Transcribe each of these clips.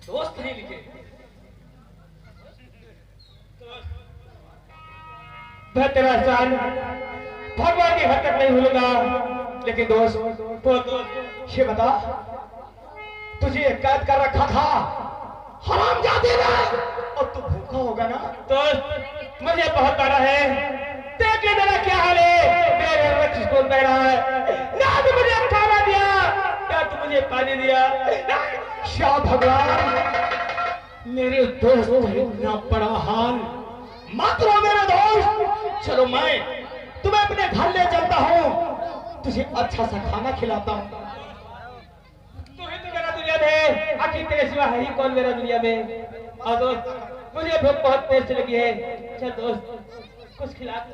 दोस्त नहीं लिखे। तेरा एहसान भगवान की हद तक नहीं भूलूंगा। लेकिन दोस्त ये बता, तुझे कैद कर रखा था हरामजादे ने, और तू भूखा होगा ना? दोस्त मुझे बहुत बड़ा है, देख मेरा क्या हाल है। मेरे बच्चे स्कूल में रहा है ना, तू मुझे खाना दिया क्या तू मुझे पानी दिया? शाह भगवान, मेरे दोस्त इतना बड़ा हाल मत रो मेरे दोस्त। चलो मैं तुम्हें अपने घर ले चलता हूँ, तुझे अच्छा सा खाना खिलाता हूँ। तू ही तो मेरा दुनिया में, आखिर तेरे सिवा है ही कौन मेरा दुनिया में। और दोस्त मुझे भूख बहुत तेज से लगी है, चल दोस्त कुछ खिला दे।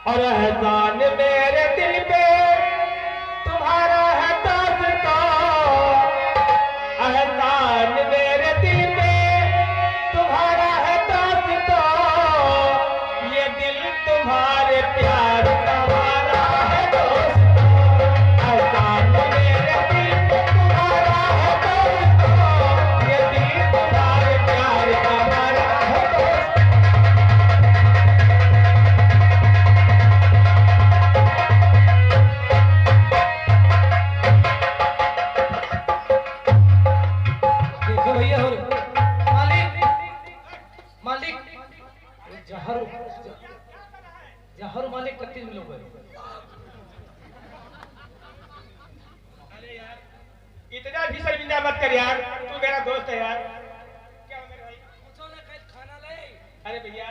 और एहसान मेरे दिल पे तुम्हारा है दोस्त, एहसान मेरे दिल पे तुम्हारा है दोस्त, ये दिल तुम्हारे प्यार का वाला है दोस्त। एहसान मेरे दिल पे तुम्हारा है दोस्त, ये दिल तुम्हारे प्यार का वाला है दोस्त। भैया हो मालिक, मालिक जहर जहर मालिक 31 में लोग इतना भी शर्मिंदा मत कर यार, तू मेरा दोस्त है यार। क्या मेरे भाई खाना ले। अरे भैया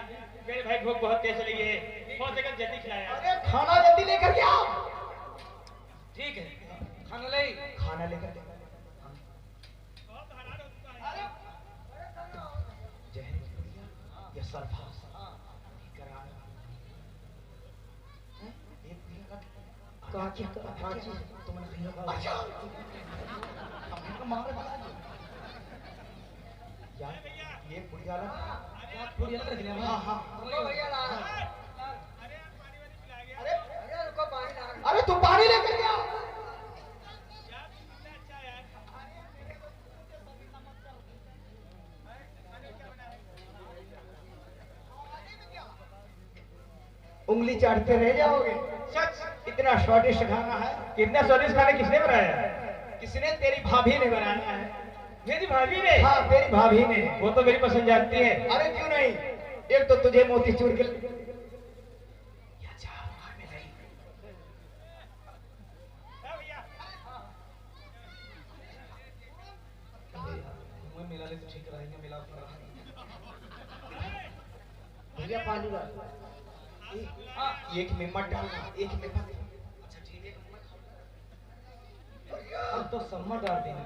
मेरे भाई भूख बहुत तेज लगी है, बहुत जगह जल्दी खिलाया। अरे खाना जल्दी लेकर के आओ। ठीक है खाना ले। खाना लेकर के ये सरफास करार एक दिन का क्या तुमने भैया का अच्छा हमको मार यार ये बुढ़िया लग रही है। हाँ हाँ भैया ला। अरे भैया रुको पानी ला। अरे तू पानी लेकर के आओ। उंगली चाटते रह जाओगे। सच इतना स्वादिष्ट खाना है। कितना स्वादिष्ट खाना किसने बनाया? किसने? तेरी भाभी ने बनाया है। मेरी भाभी ने? हाँ तेरी भाभी ने। वो तो मेरी पसंद जानती है। अरे क्यों नहीं, एक तो तुझे मोतीचूर के मिला ले तो ठीक रहेंगे। मिला भैया पानी ला। एक में मत डालना, एक में मत। अच्छा ठीक है अब तो सम्मा डाल देना।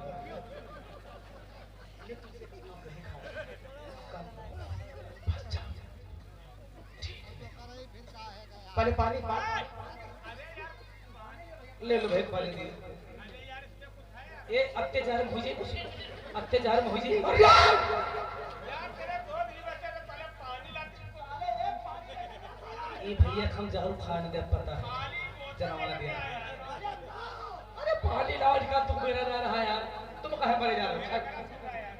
पहले पानी ले लो भाई पानी दे। ये अत्याचार में हुई कुछ, अत्याचार में हुई। ये भैया हम जहर खाने दे पता है जनावाला दिया। अरे पानी लाओ का तुम मेरा ना रहा यार, तुम कहाँ पड़े जा रहे हो?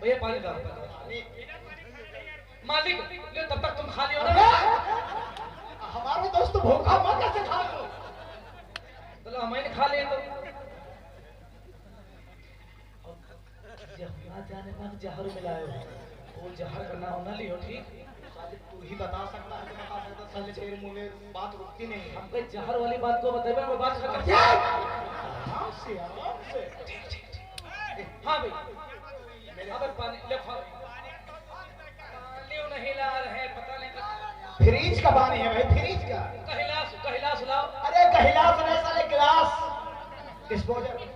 भैया पानी डालो। मालिक ले तब तक तुम खा लियो ना। हमारे दोस्त भूखा मत कैसे खा लो। चलो हमें खा लिए तो ना जाने पर जहर मिलाए हो, वो जहर का नाम ना लियो ठीक। तू ही बता सकता है, बता सकता साले तेरे मुंह में बात रुकती नहीं। हम कोई जहर वाली बात को बताए मैं बात कर ठीक। हाँ भाई मेरे अब पानी ले खा। पानी नहीं ला रहे पता नहीं। फ्रिज का पानी है भाई, फ्रिज का। कहिलास लाओ। अरे कहिलास नहीं साले गिलास डिस्पोजल।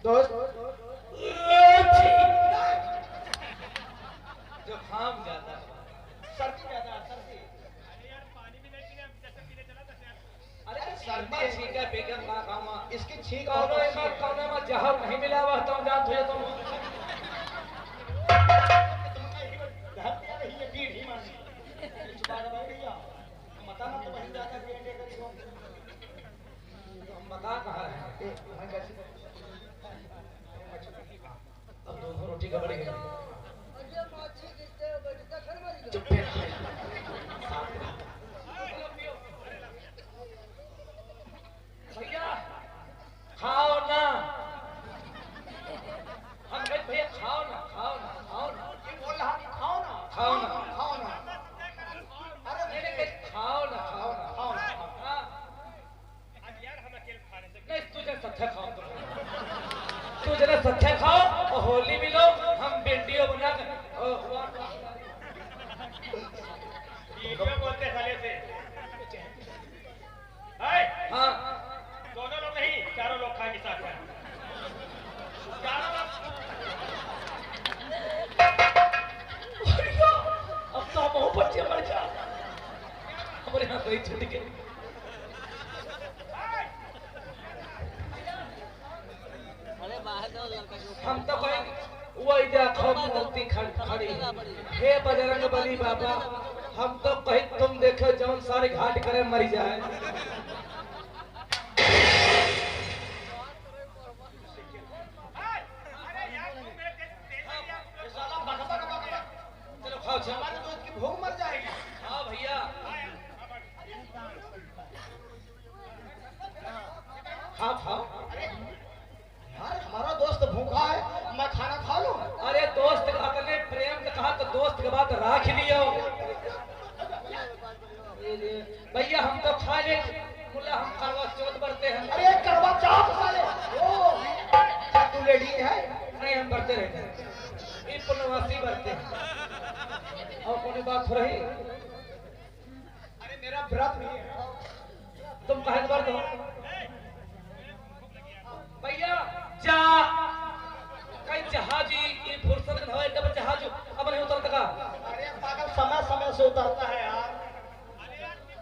दोस्त जो खाम जाता है सर्दी ज्यादा सर्दी। अरे सर्दी छींका बेगम ना खामा इसकी छींक कौन में जहर नहीं मिला हुआ तुम जान तुझे तुम गड़बड़ी है। चुप भैया खाओ ना, हम कहे भैया खाओ ना, खाओ ना, खाओ ना। ये बोल रहा कि खाओ ना, खाओ ना, खाओ ना। अरे मैंने कहा खाओ ना, खाओ ना, खाओ ना। हाँ नहीं तुझे सत्या खाओ, तू जरा सत्या खाओ और होली मिलो, हम वीडियो बना वीडियो बोलते साले से। हाँ दोनों लोग नहीं, चारों लोग खा के साथ खाए। चारों लोग। अब तो हम बच्चे मर जा, हमारे यहाँ कोई छूट गए। हम तो कहेंगे वो देखो मूर्ति खड़ी, हे बजरंग बली बाबा, हम तो कहीं तुम देखो जौन सारे घाट करे मरी जाए। चलो खाओ, हमारे दोस्त की भूख मर जाएगी। हाँ भैया खाओ खाओ। यार हमारा दोस्त भूखा है, मैं खाना खा लूं? अरे दोस्त का अपने प्रेम का कहा तो दोस्त के बात राख लियो। भैया हम तो खा ले, मुल्ला हम करवा चौथ बरते हैं। अरे करवा चौथ साले, ओ क्या तू लेडी है? नहीं हम बरते रहते हैं, ये पूर्णवासी बरते हैं। और कोई बात हो रही? अरे मेरा व्रत नहीं है। तुम कहे बरत हो भैया? जा कई जहाजी ये फुर्सत में हवाई डबल जहाज अब नहीं उतरता का। अरे पागल समय समय से उतरता है यार।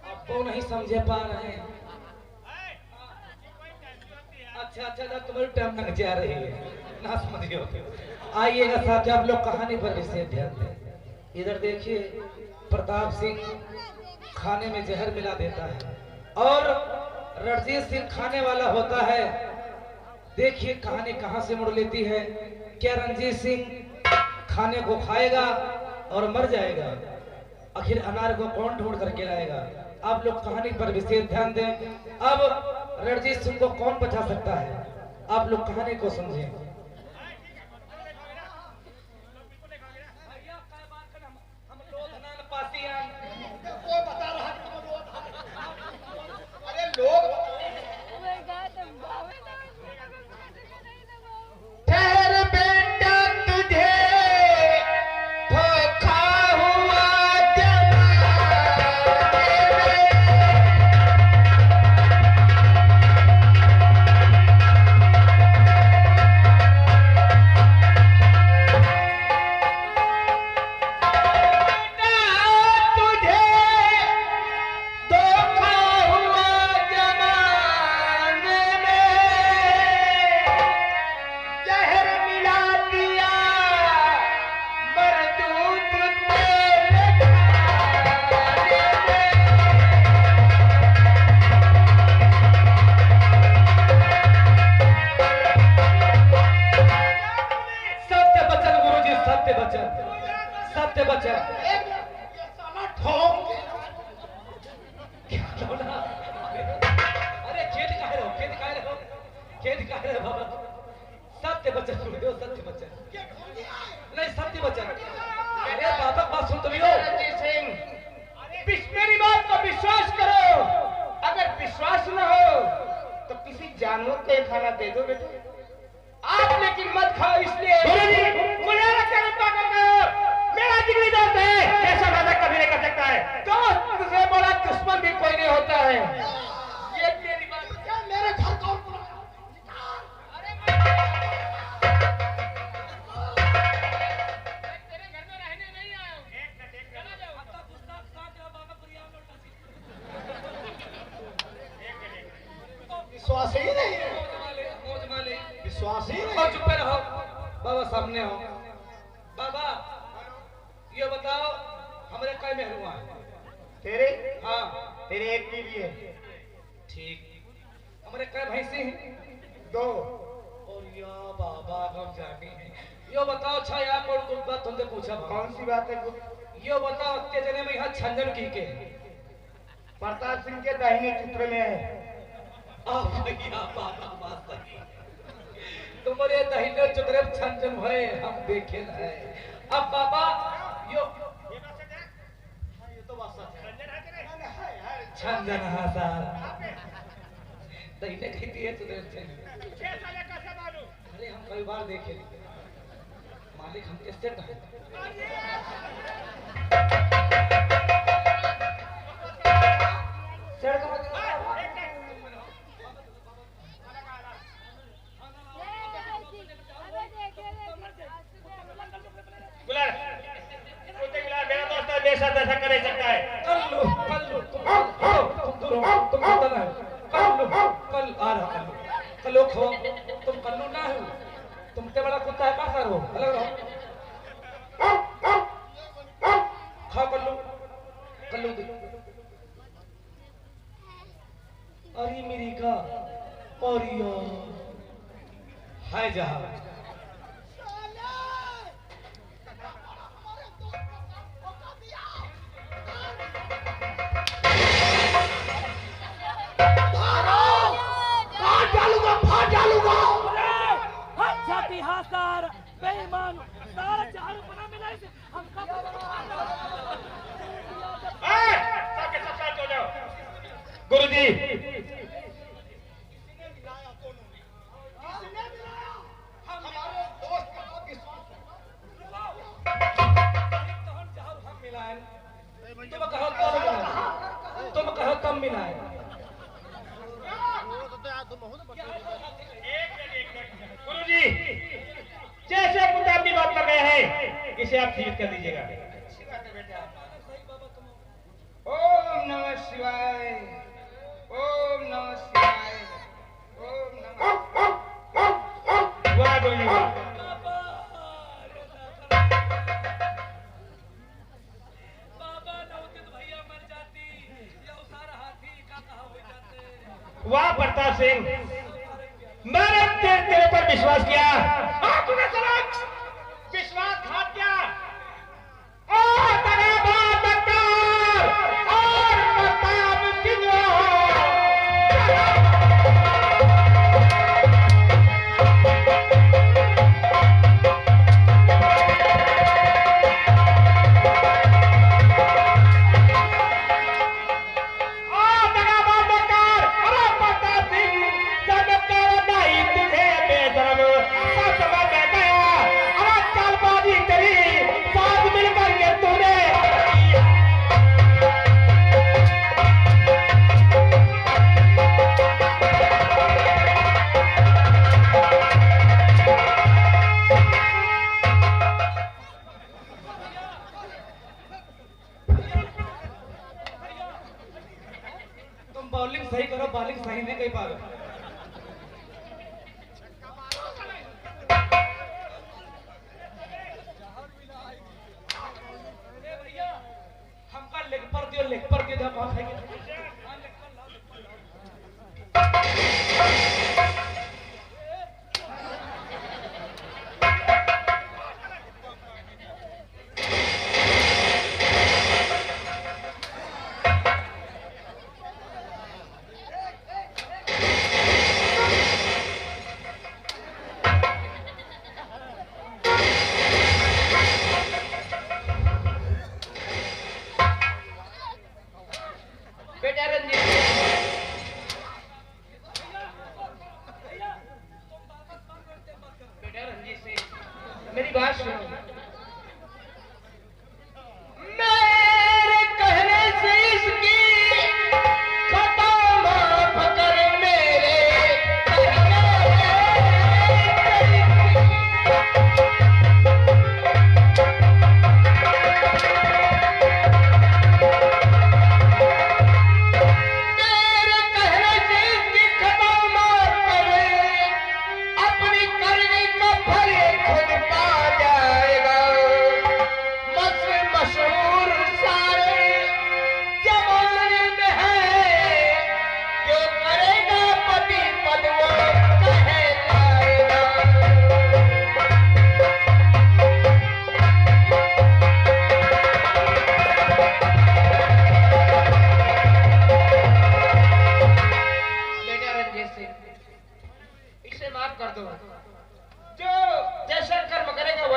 अब वो नहीं समझे पा रहे हैं। अच्छा अच्छा तुम्हारी टाइम लग जा रही है ना, समझियो। आइएगा साथ आप लोग कहानी पर विशेष ध्यान दें। इधर देखिए प्रताप सिंह खाने में जहर मिला देता है और रणजीत सिंह खाने वाला होता है। देखिए कहानी कहां से मुड़ लेती है। क्या रणजीत सिंह खाने को खाएगा और मर जाएगा? आखिर अनार को कौन ढूंढ करके लाएगा? आप लोग कहानी पर विशेष ध्यान दें। अब रणजीत सिंह को कौन बचा सकता है? आप लोग कहानी को समझें। वो बता रहा है कि वो अरे लोग ठहर बेटा तुझे धोखा हुआ सत्य बच्चा अरे खेत काहे रहो, खेत काहे रहो, खेत काहे रहो बाबा। सत्य बच्चा सुन लो, सत्य बच्चा नहीं, सत्य बच्चा। अरे बाबा बात सुन तो लियो। रणजीत सिंह, मेरी बात को विश्वास करो। अगर विश्वास न हो तो किसी जानवर को ये खाना दे दो बेटे। आप लेकिन मत खाओ, इसलिए मेरा जिगरी दोस्त है, ऐसा वादा कभी नहीं कर सकता है। दोस्त से बोला दुश्मन भी कोई नहीं होता है। ये मेरी बात क्या, मेरे घर कौन तेरे घर में रहने नहीं आया हूं। विश्वास ही नहीं है, विश्वास ही नहीं। चुप रहो बाबा, सामने हो बाबा। ये बताओ हमारे कई मेहरुआ है? तेरे हाँ तेरे एक बीवी है। ठीक। हमारे कई भैंसी हैं? 2। और या बाबा हम जाने हैं यो बताओ अच्छा यार कौन कौन बात तुमसे पूछा भाई? कौन सी बात है? यो बताओ के जने में यहाँ छंजन की के प्रताप सिंह के दाहिने चित्र में है। भैया बात सही तुम्हारे दाहिने चित्र में छंजन है हम देखे है। अब बाबा यो तो बात सच है छंजन हाँ सर दाहिने कहती है चित्र में। अरे हम कई बार देखे मालिक हम किससे कहे मेरा दोस्त ऐसा ऐसा कर सकता है। कल्लू कल आ रहा कल्लू खो तुम कल्लू ना हो तुमसे बड़ा कुत्ता है का सर हो अलग रहो खाओ कल्लू कल्लू दे। अरे मेरी का परिया हाय जहां बेईमान सारा चारों बना मिला से हम कब सबके सब साथ हो जाओ। गुरुजी तुम कहो कम मिलाए गुरुजी जैसे कुत्ते अपनी बात कर रहे हैं इसे आप ठीक कर दीजिएगा। ओम नमः शिवाय ओम नमः शिवाय ओम नमः। वाह गुरुजी वाह। वाह प्रताप सिंह मैंने तेरे पर विश्वास किया तूने विश्वासघात किया और प्रताप सिंह बॉलिंग सही करो बॉलिंग सही नहीं कही पा रहे। हमका लेग पर दियो धक्का खाएंगे।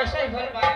वैसा ही फल पाए